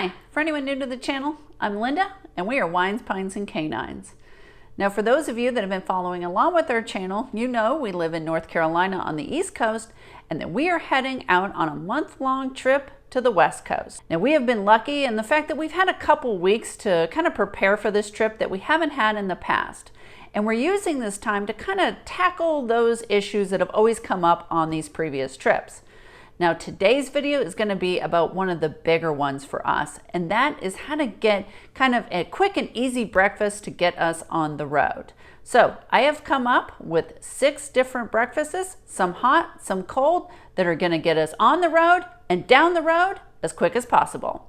Hi, for anyone new to the channel, I'm Linda and we are Wines, Pines, and Canines. Now for those of you that have been following along with our channel, you know we live in North Carolina on the East Coast and that we are heading out on a month-long trip to the West Coast. Now we have been lucky in the fact that we've had a couple weeks to kind of prepare for this trip that we haven't had in the past. And we're using this time to kind of tackle those issues that have always come up on these previous trips. Now today's video is going to be about one of the bigger ones for us, and that is how to get kind of a quick and easy breakfast to get us on the road. So I have come up with 6 different breakfasts, some hot, some cold, that are going to get us on the road and down the road as quick as possible.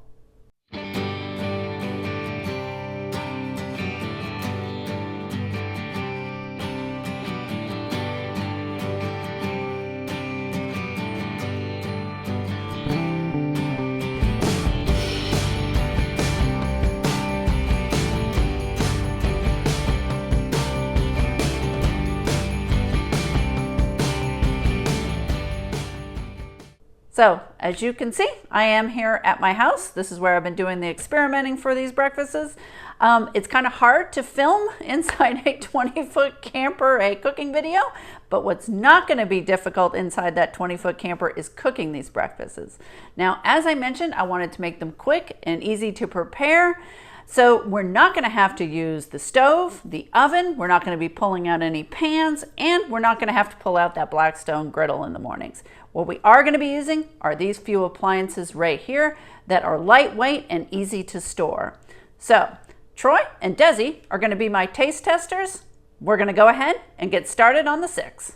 So as you can see, I am here at my house. This is where I've been doing the experimenting for these breakfasts. It's kind of hard to film inside a 20-foot camper a cooking video, but what's not going to be difficult inside that 20-foot camper is cooking these breakfasts. Now, as I mentioned, I wanted to make them quick and easy to prepare. So we're not going to have to use the stove, the oven, we're not going to be pulling out any pans, and we're not going to have to pull out that Blackstone griddle in the mornings. What we are going to be using are these few appliances right here that are lightweight and easy to store. So Troy and Desi are going to be my taste testers. We're going to go ahead and get started on the 6.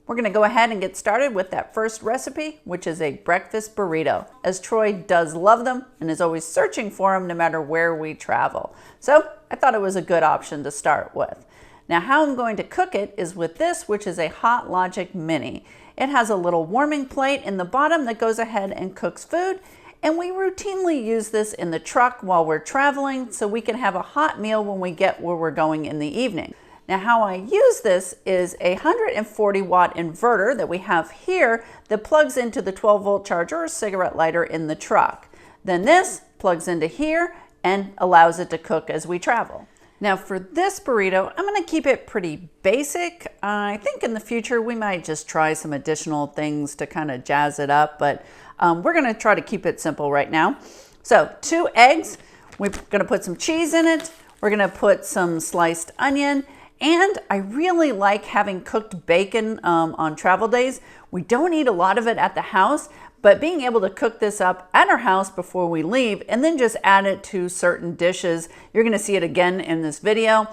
We're going to go ahead and get started with that first recipe, which is a breakfast burrito, as Troy does love them and is always searching for them no matter where we travel. So I thought it was a good option to start with. Now how I'm going to cook it is with this, which is a Hot Logic Mini. It has a little warming plate in the bottom that goes ahead and cooks food, and we routinely use this in the truck while we're traveling so we can have a hot meal when we get where we're going in the evening. Now how I use this is a 140 watt inverter that we have here that plugs into the 12-volt charger or cigarette lighter in the truck. Then this plugs into here and allows it to cook as we travel. Now for this burrito, I'm going to keep it pretty basic. I think in the future we might just try some additional things to kind of jazz it up, but we're going to try to keep it simple right now. So 2 eggs, we're going to put some cheese in it, we're going to put some sliced onion, and I really like having cooked bacon on travel days. We don't eat a lot of it at the house, but being able to cook this up at our house before we leave and then just add it to certain dishes. You're going to see it again in this video.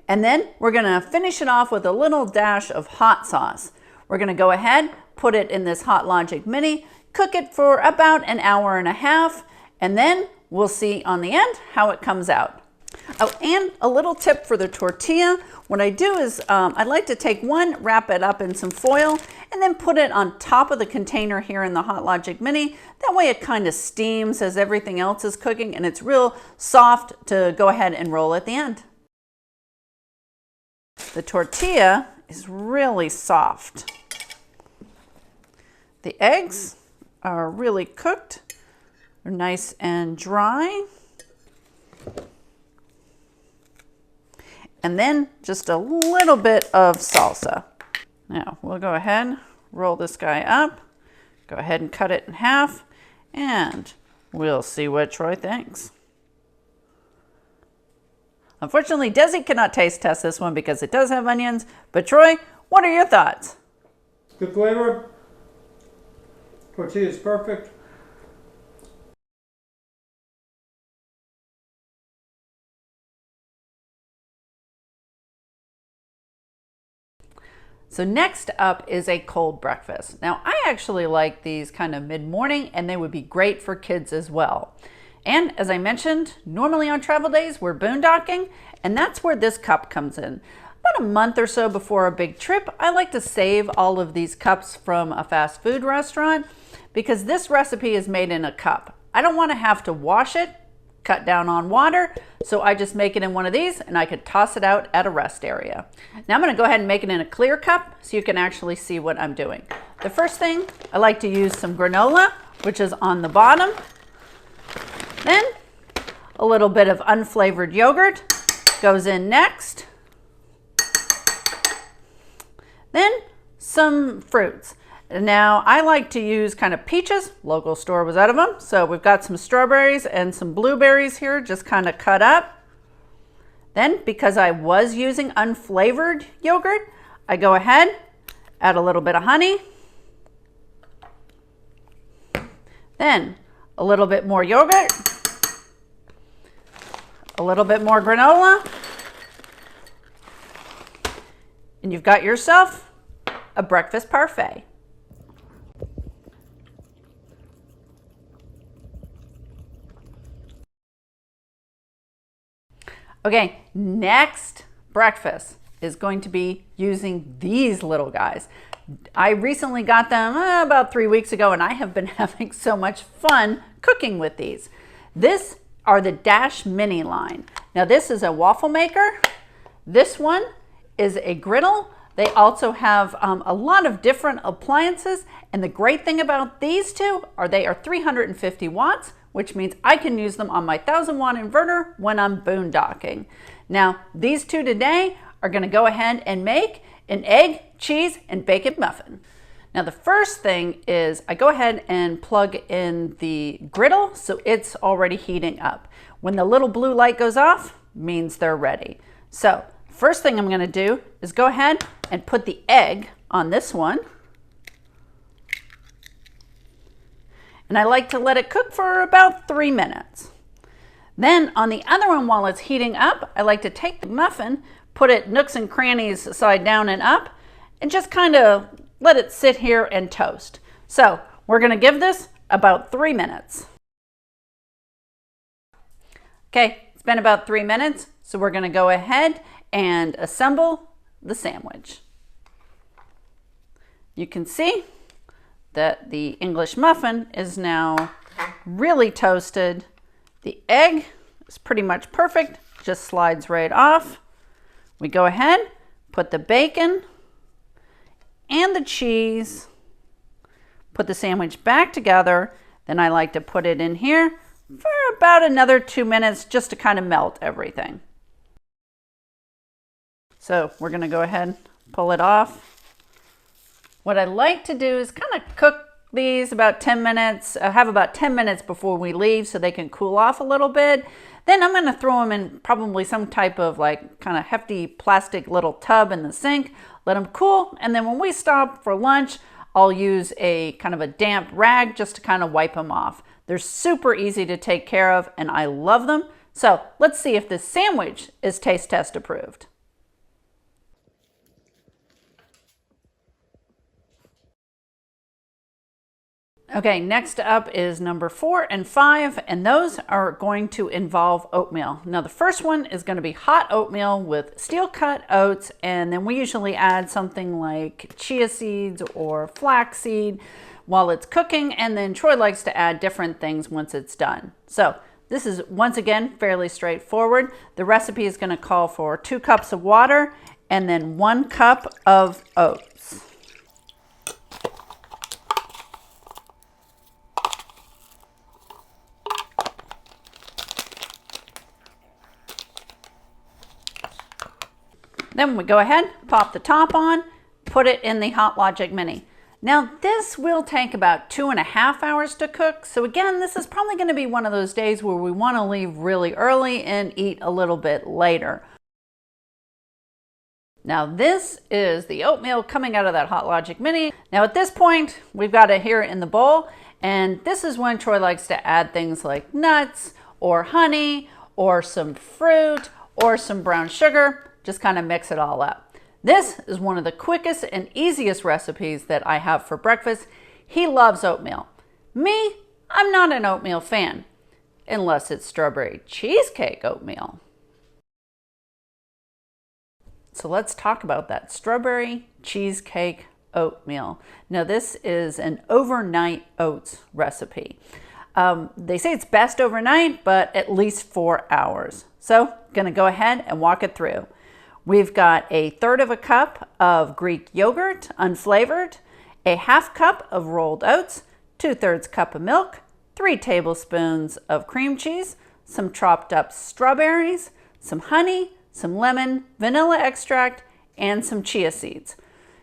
And then we're going to finish it off with a little dash of hot sauce. We're going to go ahead, put it in this Hot Logic Mini, cook it for about an hour and a half, and then we'll see on the end how it comes out. Oh, and a little tip for the tortilla. What I do is I like to take one, wrap it up in some foil, and then put it on top of the container here in the Hot Logic Mini. That way it kind of steams as everything else is cooking, and it's real soft to go ahead and roll at the end. The tortilla is really soft. The eggs are really cooked. They're nice and dry. And then just a little bit of salsa. Now we'll go ahead, roll this guy up, go ahead and cut it in half, and we'll see what Troy thinks. Unfortunately, Desi cannot taste test this one because it does have onions, but Troy, what are your thoughts? Good flavor. Tortilla is perfect. So next up is a cold breakfast. Now I actually like these kind of mid-morning, and they would be great for kids as well. And as I mentioned, normally on travel days we're boondocking, and that's where this cup comes in. About a month or so before a big trip, I like to save all of these cups from a fast food restaurant because this recipe is made in a cup. I don't want to have to wash it, cut down on water. So I just make it in one of these and I could toss it out at a rest area. Now I'm going to go ahead and make it in a clear cup so you can actually see what I'm doing. The first thing, I like to use some granola, which is on the bottom. Then a little bit of unflavored yogurt goes in next. Then some fruits. Now I like to use kind of peaches. Local store was out of them. So we've got some strawberries and some blueberries here, just kind of cut up. Then because I was using unflavored yogurt, I go ahead, add a little bit of honey. Then a little bit more yogurt, a little bit more granola, and you've got yourself a breakfast parfait. Okay, next breakfast is going to be using these little guys. I recently got them about 3 weeks ago, and I have been having so much fun cooking with these. This are the Dash Mini line. Now this is a waffle maker. This one is a griddle. They also have a lot of different appliances, and the great thing about these two are they are 350 watts, which means I can use them on my 1000-watt inverter when I'm boondocking. Now, these two today are going to go ahead and make an egg, cheese, and bacon muffin. Now, the first thing is I go ahead and plug in the griddle so it's already heating up. When the little blue light goes off, means they're ready. So, first thing I'm going to do is go ahead and put the egg on this one. And I like to let it cook for about 3 minutes. Then on the other one, while it's heating up, I like to take the muffin, put it nooks and crannies side down and up, and just kind of let it sit here and toast. So we're going to give this about 3 minutes. Okay, it's been about 3 minutes, so we're going to go ahead and assemble the sandwich. You can see that the English muffin is now really toasted. The egg is pretty much perfect, just slides right off. We go ahead, put the bacon and the cheese, put the sandwich back together. Then I like to put it in here for about another 2 minutes just to kind of melt everything. So we're going to go ahead, pull it off. What I like to do is kind of cook these about 10 minutes, have about 10 minutes before we leave so they can cool off a little bit. Then I'm going to throw them in probably some type of like kind of hefty plastic little tub in the sink, let them cool. And then when we stop for lunch, I'll use a kind of a damp rag just to kind of wipe them off. They're super easy to take care of and I love them. So let's see if this sandwich is taste test approved. Okay, next up is number 4 and 5, and those are going to involve oatmeal. Now the first one is going to be hot oatmeal with steel cut oats, and then we usually add something like chia seeds or flaxseed while it's cooking, and then Troy likes to add different things once it's done. So this is once again fairly straightforward. The recipe is going to call for 2 cups of water and then 1 cup of oats. Then we go ahead, pop the top on, put it in the Hot Logic Mini. Now this will take about 2.5 hours to cook. So again, this is probably going to be one of those days where we want to leave really early and eat a little bit later. Now this is the oatmeal coming out of that Hot Logic Mini. Now at this point, we've got it here in the bowl, and this is when Troy likes to add things like nuts or honey or some fruit or some brown sugar. Just kind of mix it all up. This is one of the quickest and easiest recipes that I have for breakfast. He loves oatmeal. Me, I'm not an oatmeal fan, unless it's strawberry cheesecake oatmeal. So let's talk about that strawberry cheesecake oatmeal. Now this is an overnight oats recipe. They say it's best overnight, but at least 4 hours. So gonna go ahead and walk it through. We've got 1/3 cup of Greek yogurt, unflavored, a 1/2 cup of rolled oats, 2/3 cup of milk, 3 tablespoons of cream cheese, some chopped up strawberries, some honey, some lemon, vanilla extract, and some chia seeds.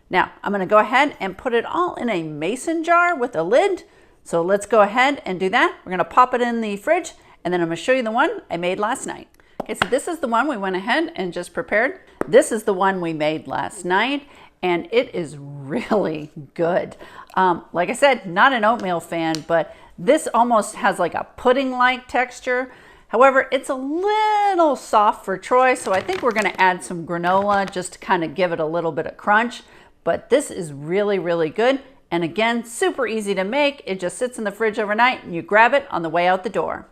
Now, I'm gonna go ahead and put it all in a mason jar with a lid. So let's go ahead and do that. We're gonna pop it in the fridge, and then I'm gonna show you the one I made last night. Okay, so this is the one we went ahead and just prepared. This is the one we made last night, and it is really good. Like I said, not an oatmeal fan, but this almost has like a pudding-like texture. However, it's a little soft for Troy, so I think we're gonna add some granola just to kind of give it a little bit of crunch. But this is really, really good. And again, super easy to make. It just sits in the fridge overnight and you grab it on the way out the door.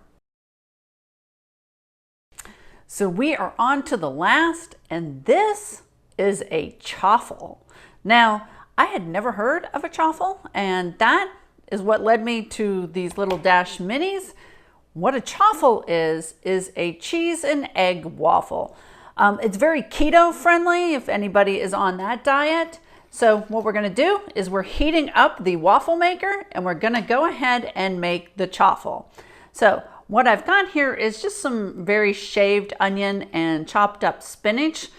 So we are on to the last, and this is a chaffle. Now, I had never heard of a chaffle, and that is what led me to these little Dash minis. What a chaffle is a cheese and egg waffle. It's very keto friendly if anybody is on that diet. So what we're gonna do is we're heating up the waffle maker, and we're gonna go ahead and make the chaffle. So what I've got here is just some very shaved onion and chopped up spinach.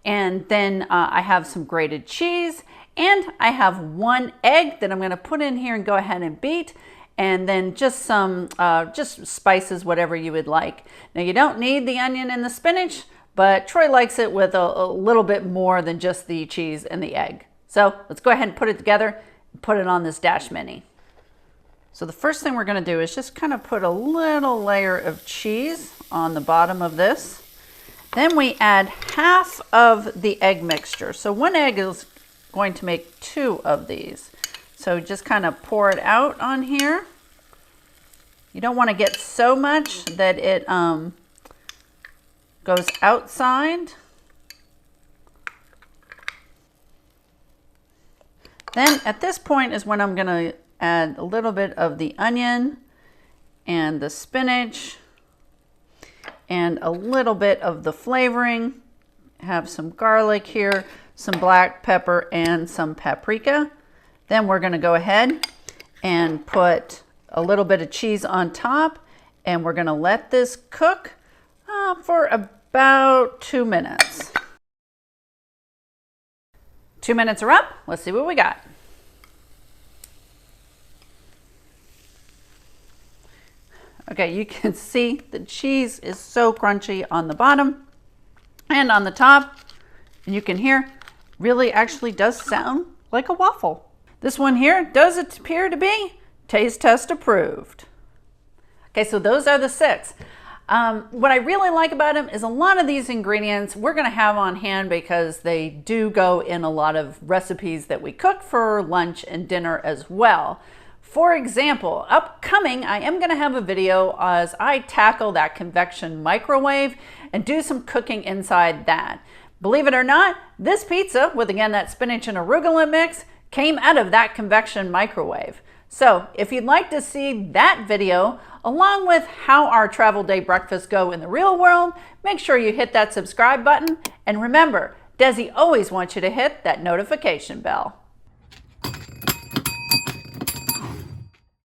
And then I have some grated cheese, and I have 1 egg that I'm gonna put in here and go ahead and beat. And then just some just spices, whatever you would like. Now you don't need the onion and the spinach, but Troy likes it with a little bit more than just the cheese and the egg. So let's go ahead and put it together and put it on this Dash Mini. So the first thing we're gonna do is just kind of put a little layer of cheese on the bottom of this. Then we add 1/2 of the egg mixture. So 1 egg is going to make 2 of these. So just kind of pour it out on here. You don't want to get so much that it goes outside. Then at this point is when I'm going to add a little bit of the onion and the spinach and a little bit of the flavoring. Have some garlic here, some black pepper, and some paprika. Then we're going to go ahead and put a little bit of cheese on top, and we're going to let this cook for about 2 minutes. 2 minutes are up. Let's see what we got. Okay, you can see the cheese is so crunchy on the bottom and on the top. And you can hear, really actually does sound like a waffle. This one here does appear to be taste test approved. Okay, so those are the 6. What I really like about them is a lot of these ingredients we're gonna have on hand because they do go in a lot of recipes that we cook for lunch and dinner as well. For example, upcoming, I am gonna have a video as I tackle that convection microwave and do some cooking inside that. Believe it or not, this pizza with, again, that spinach and arugula mix came out of that convection microwave. So if you'd like to see that video, along with how our travel day breakfasts go in the real world, make sure you hit that subscribe button. And remember, Desi always wants you to hit that notification bell.